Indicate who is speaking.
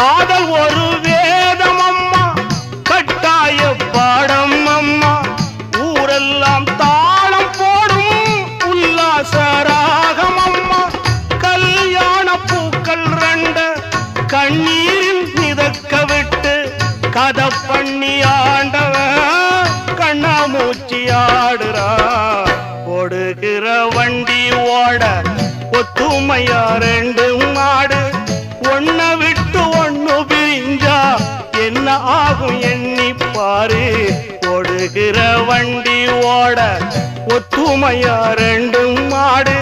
Speaker 1: காதல் ஒரு வேதம் அம்மா, கட்டாய பாடம் அம்மா, ஊரெல்லாம் தாளம் போடும் உல்லாச ராகம் அம்மா. கல்யாண பூக்கள் ரெண்டு கண்ணீரில் மிதக்க விட்டு கதை பண்ணி ஆண்டவன் கண்ணாமூச்சி ஆடுறா. ஓடுகிற வண்டி ஓட ஒத்துமையா ரெண்டு மாடு, ஒன்ன விட்டு ஒண்ணு பிரிஞ்சா என்ன ஆகும் எண்ணி பாரு. ஓடுகிற வண்டி ஓட ஒத்துமையா ரெண்டு மாடு.